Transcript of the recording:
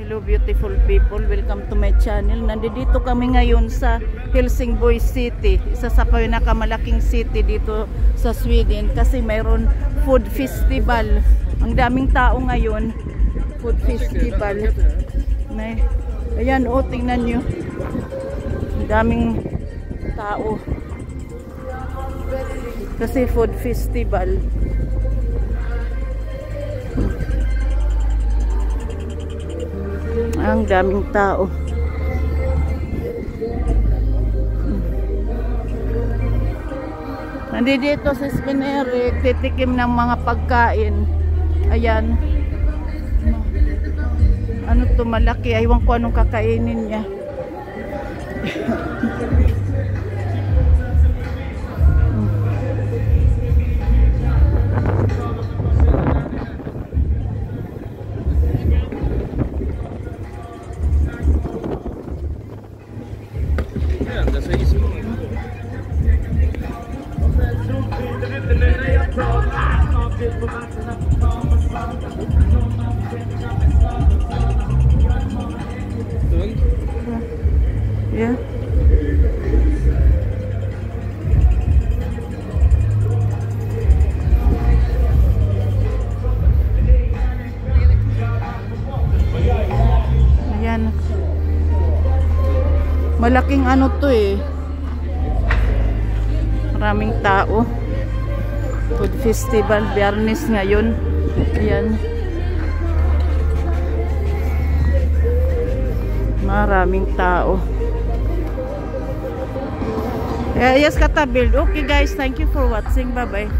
Hello beautiful people, welcome to my channel. Nandito kami ngayon sa Helsingborg City, isa sa pinakamalaking city dito sa Sweden kasi mayroon food festival. Ang daming tao ngayon, food festival. Ayan o, tingnan nyo, ang daming tao kasi food festival. Ang daming tao. Nandito si Sven Erik, titikim ng mga pagkain. Ayan. Ano to, malaki. Aywan ko anong kakainin niya. Yeah. Ayan. Malaking ano to eh. Maraming tao. Food festival, Biyernes ngayon. Ayan. Maraming tao. Yes, katabil. Okay guys, thank you for watching. Bye bye.